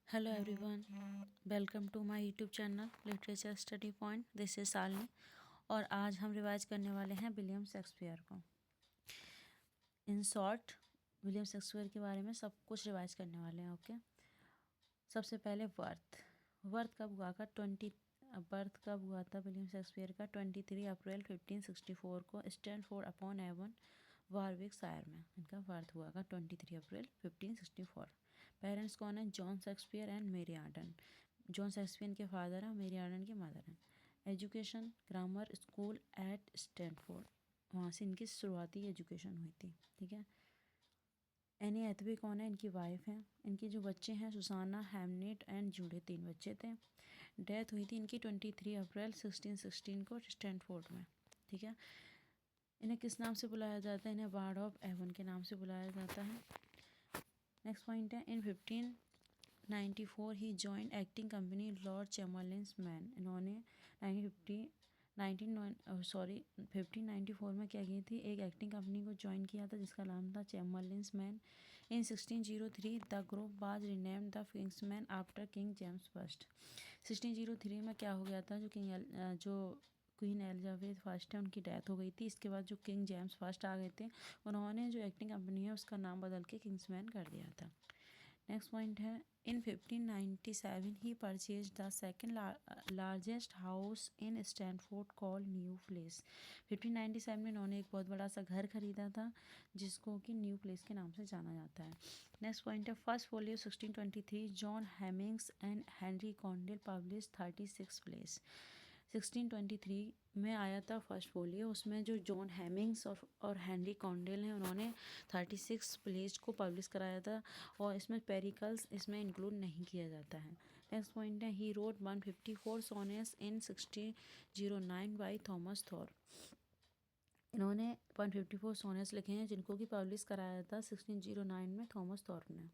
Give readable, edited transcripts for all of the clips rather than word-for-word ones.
Hello everyone, welcome to my YouTube channel Literature Study Point. This is Shalini और आज हम revise करने वाले हैं विलियम शेक्सपियर को। इन शॉर्ट विलियम शेक्सपियर के बारे में सब कुछ रिवाइज करने वाले हैं। ओके, सबसे पहले बर्थ कब हुआ था विलियम शेक्सपियर का? 23 अप्रैल 1564 को स्टैनफोर्ड अपॉन एवन वारविकशायर में इनका बर्थ हुआ था 23 अप्रैल 1564। पेरेंट्स कौन है? जॉन शेक्सपियर एंड मेरी आर्डन। जॉन शेक्सपियर के फादर हैं, मेरी आर्डन के मदर हैं। Education grammar school eight Stanford, वहाँ से इनकी शुरुआती एजुकेशन हुई थी। ठीक है। एनी हैथवे कौन है? इनकी वाइफ हैं। इनके जो बच्चे हैं सुसाना, हैमनेट एंड जूडे, 3 बच्चे थे। डेथ हुई थी इनकी 23 अप्रैल 1616 को स्टैनफोर्ड में। ठीक है। इन्हें किस नाम से बुलाया जाता है? इन्हें वार्ड ऑफ एवन के नाम से बुलाया जाता है। नेक्स्ट पॉइंट है, in 1594 he join acting company Lord Chamberlain's man. इन्होंने 1594 में क्या की थी? एक एक्टिंग कंपनी को ज्वाइन किया था जिसका नाम था Chamberlain's man. In 1603 the group was renamed the Kingsman after King James first. 1603 में क्या हो गया था? जो क्वीन एलिजाबेथ फर्स्ट है उनकी डेथ हो गई थी। इसके बाद जो किंग जेम्स फर्स्ट आ गए थे, उन्होंने जो एक्टिंग कंपनी है उसका नाम बदल के किंग्समैन कर दिया था। नेक्स्ट पॉइंट है, in 1597 he purchase the second largest house in Stanford called New Place. 1597 में इन्होंने एक बहुत बड़ा सा घर खरीदा था जिसको कि न्यू प्लेस के नाम से जाना जाता है। नेक्स्ट पॉइंट है, first folio 1623 John Heminges and Henry Condell publish 36 place. 1623 में आया था फर्स्ट फोलियो। उसमें जो जॉन हेमिंग्स और हेनरी कॉन्डेल हैं उन्होंने 36 प्लेज को पब्लिश कराया था और इसमें पेरिकल्स इसमें इंक्लूड नहीं किया जाता है। नेक्स्ट पॉइंट है, he wrote 154 sonnets in 1609 by Thomas Thorpe. इन्होंने 154 सोनेट्स लिखे हैं जिनको कि पब्लिश कराया था 1609 में थॉमस थॉर ने।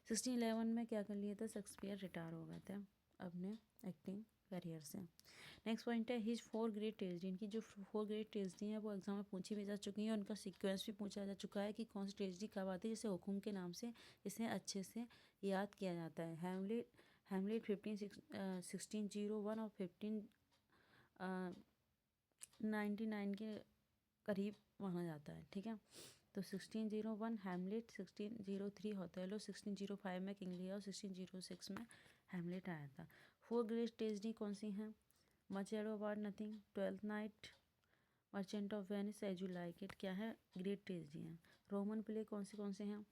1611 में क्या कर लिया था? शेक्सपियर रिटायर हो गए थे अपने एक्टिंग करियर से। नेक्स्ट पॉइंट है, हिज 4 ग्रेट ट्रेजेडी। इनकी जो 4 ग्रेट ट्रेजेडी हैं वो एग्जाम में पूछी भी जा चुकी हैं। उनका सीक्वेंस भी पूछा जा चुका है कि कौन सी ट्रेजेडी कब आती है, जैसे हुकुम के नाम से इसे अच्छे से याद किया जाता है। हैमलेट 1601 और 1599 के करीब माना जाता है। ठीक है। तो 1601 हैमलेट, 1603 ओथेलो, 1605 में किंग लियर और 1606 में हैमलेट आया था। 4 ग्रेट ट्रेजेडी कौन सी हैं? Much Ado About Nothing, Twelfth Night, Merchant of Venice, As You Like It, क्या है? ग्रेट ट्रेजेडी हैं। रोमन प्ले कौन से हैं?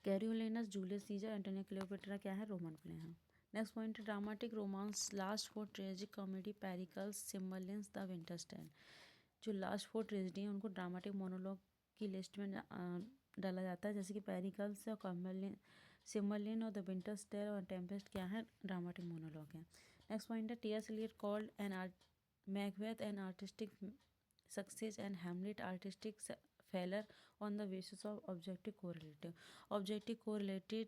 Coriolanus, Julius Caesar, Antonio Cleopatra, क्या है? रोमन प्ले हैं। Next point, dramatic romance last 4 tragic comedy Pericles Cymbeline the Winter's Tale. जो लास्ट 4 ट्रेजेडी हैं उनको ड्रामेटिक मोनोलॉग की लिस्ट में डाला जाता है, जैसे कि पेरिकल्स और सिम्बलिन और द विंटरस्टेल और टेम्पेस्ट क्या है? ड्रामेटिक मोनोलॉग है। नेक्स्ट पॉइंट है, T S. Eliot called an Macbeth an artistic success and Hamlet artistic failure on the basis of objective correlative. Objective correlated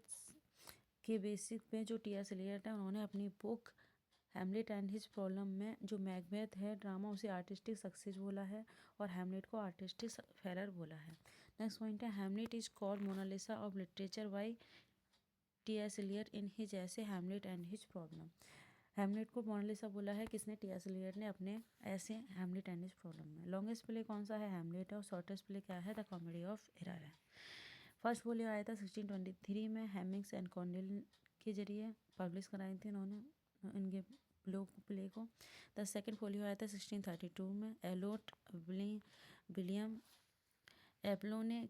के बेसिक पे जो टी.एस. एलियट है उन्होंने अपनी book Hamlet and his problem में जो मैकबेथ है ड्रामा उसे आर्टिस्टिक सक्सेस बोला है और हैमलेट को आर्टिस्टिक फेलर बोला है। नेक्स्ट पॉइंट है, Hamlet is called Mona Lisa of literature by T S. Eliot in his essay Hamlet and his problem. Hamlet को मोनालिसा बोला है किसने? टी.एस. एलियट ने अपने essay Hamlet and his problem में। लॉन्गेस्ट प्ले कौन सा है? हैमलेट है। और शॉर्टेस्ट प्ले क्या है? द कॉमेडी ऑफ एरर है। फर्स्ट फोलियो आया था 1623 में हेमिंग्स एंड कॉन्डेल के जरिए पब्लिश कराई थी इन्होंने इनके प्ले को। द सेकेंड फोलियो आया था 1632 में। एलोट विलियम एप्लो ने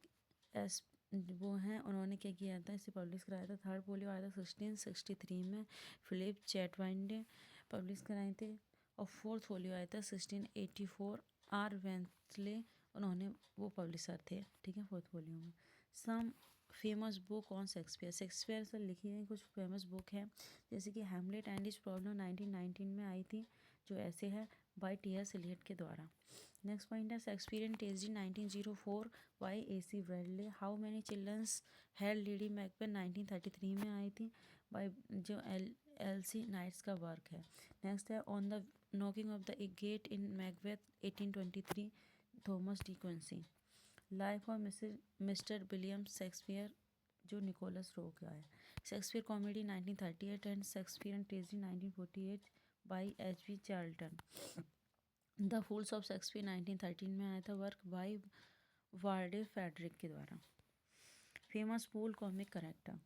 वो हैं उन्होंने क्या किया था? इसे पब्लिश कराया था। थर्ड फोलियो आया था 1663 में। फिलिप चैटवाइन ने पब्लिश कराए थे। और फोर्थ फोलियो आया था 1684। आर वेंसले उन्होंने वो पब्लिशर थे। ठीक है, फोर्थ फोलियो में। Some famous book on Shakespeare. Shakespeare से लिखी गई कुछ फेमस बुक है, जैसे कि हैमलेट एंड हिज प्रॉब्लम 1919 में आई थी, जो ऐसे है बाय टी.एस. एलियट के द्वारा। नेक्स्ट पॉइंट है, Shakespearean tragedy 1904 by A C. Bradley. How many childrens had Lady Macbeth 1933 में आई थी बाय जो एल.सी. नाइट्स का वर्क है। नेक्स्ट है, on the knocking of the gate in Macbeth 1823 Thomas De Quincey. Life of mister William Shakespeare जो Nicholas Rowe का है। Shakespeare comedy 1938 and Shakespeare and tragedy 1948 by H.B. Charlton. The fools of Shakespeare 1913 में आया था work by Warde Frederick के द्वारा। Famous pool comic character.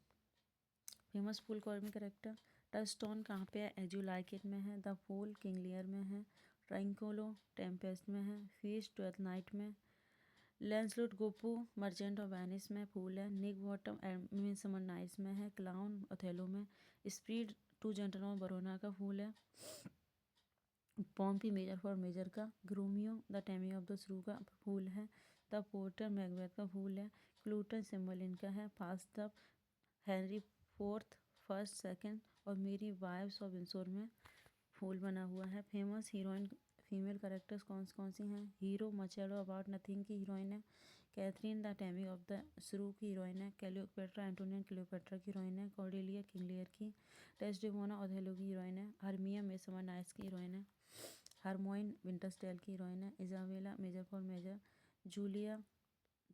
Famous pool comic character touchstone कहाँ पे है? एज यू लाइक इट में है। द फूल किंग लियर में है। ट्रैंक्विलो टेम्पेस्ट में है। फीस्ट ट्वेल्थ नाइट में। Lancelot Gopu merchant of Venice में फूल है। निक बॉटम मिडसमर नाइट्स में है। क्लाउन ओथेलो में। स्पीड टू जेंटलमैन बरोना का फूल है। पॉम्पी मेजर फॉर मेजर का। ग्रोमियो द टेमी ऑफ द श्रू का फूल है। द पोर्टर मैकबेथ का फूल है। क्लूटन सिम्बलिन का है। Fast the Henry fourth first second और मेरी वाइफ्स ऑफ इंसोर में फूल बना हुआ है। फेमस हीरोइन फीमेल करेक्टर्स कौन सी हैं? हीरो मचेलो अबाउट नथिंग की हीरोइन है। Katherine the taming of the shrew की हीरोइन है। क्लियोपेट्रा एंटोनियन क्लियोपेट्रा की हीरोइन है। कॉर्डेलिया किंग लियर की। डेस्डेमोना ओथेलो की हीरोइन है। हर्मिया मिडसमर नाइट्स की हीरोइन है। हार्मोइन विंटर्स टेल की हीरोइन है। Isabella Measure for Measure. Julia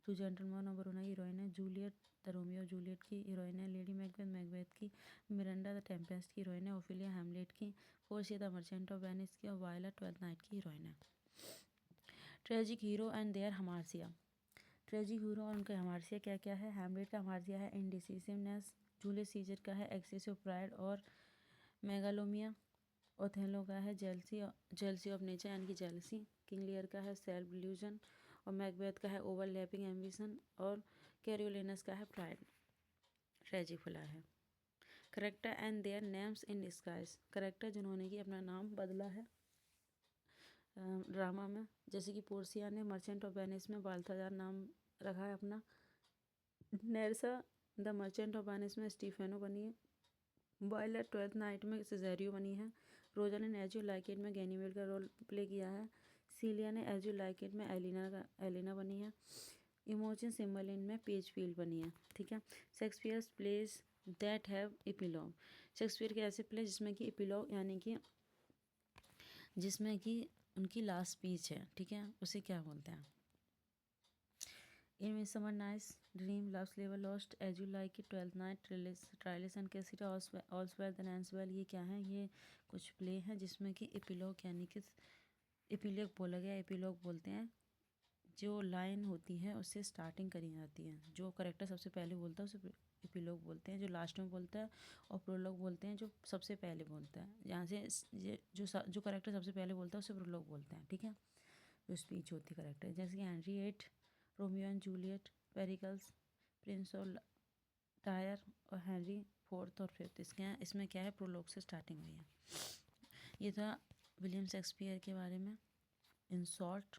Two Gentleman of Verona की हीरोइन है। जूलियट द रोमियो जूलियट की हीरोइन है। लेडी मैकबेथ मैकबेथ की। मिरांडा द टेम्पेस्ट की हीरोइन है। ओफिलिया हैमलेट की। Portia the Merchant of Venice की। और वायला ट्वेल्थ नाइट की हीरोइन है। Tragic hero and their hamartia. Tragic hero और उनका हमार्सिया क्या क्या है? हैमलेट का हमार्सिया है इनडिसिसिवनेस। जूलियस सीजर का है एक्सेसिव प्राइड और मेगालोमिया। ओथेलो का है जेलसी ऑफ नेचर यानी कि जेलसी। किंग लियर का है सेल्फ डिल्यूजन। और मैकबेथ का है ओवरलैपिंग एम्बिशन। और कैरियोलेनस का है प्राइड। ट्रेजिक फुला है। Character and their names in disguise. Character जिन्होंने कि अपना नाम बदला है ड्रामा में, जैसे कि पोर्सिया ने मर्चेंट ऑफ वेनिस में बाल्थाजार नाम रखा है अपना। नेरसा द मर्चेंट ऑफ वेनिस में स्टीफेनो बनी है। वायलेट ट्वेल्थ नाइट में सिजेरियो बनी है। रोजा ने एज यू लाइक इट में गैनीमेड का रोल प्ले किया है। सीलिया ने एज यू लाइक इट में एलिना बनी है। इमोजिन सिम्बलिन में पेजफील्ड बनी है। ठीक है। Shakespeare's place that have epilogue. Shakespeare के ऐसे प्ले जिसमें कि एपिलॉग यानी कि जिसमें कि उनकी लास्ट स्पीच है। ठीक है, उसे क्या बोलते हैं? In Midsummer Night's, Dream, Love's स्लेवर Lost, As You Like It, Twelfth Night, Troilus and Cressida, All's Well that Ends Well. ये क्या है? ये कुछ प्ले हैं जिसमें कि एपिलॉग यानी कि एपिलॉग बोला गया। एपिलॉग बोलते हैं जो लाइन होती है उससे स्टार्टिंग करी जाती है। जो करेक्टर सबसे पहले बोलता है उसे एपिलॉग बोलते हैं। जो लास्ट में बोलता है और प्रोलॉग बोलते हैं जो सबसे पहले बोलता है। यहाँ से ये जो करेक्टर सबसे पहले बोलता है उसे प्रोलॉग बोलते हैं। ठीक है, जो स्पीच होती है करेक्टर, जैसे कि Henry eight, Romeo and Juliet, Pericles, prince और टायर और हेनरी फोर्थ और फिफ्थ। इसमें क्या है? प्रोलॉग से स्टार्टिंग हुई है। ये था विलियम शेक्सपियर के बारे में इन शॉर्ट।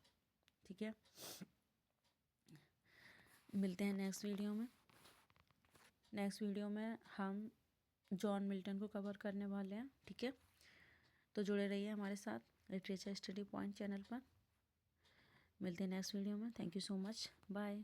ठीक है, मिलते हैं नेक्स्ट वीडियो में। नेक्स्ट वीडियो में हम जॉन मिल्टन को कवर करने वाले हैं। ठीक है, तो जुड़े रहिए हमारे साथ लिटरेचर स्टडी पॉइंट चैनल पर। मिलते हैं नेक्स्ट वीडियो में। Thank you so much, bye.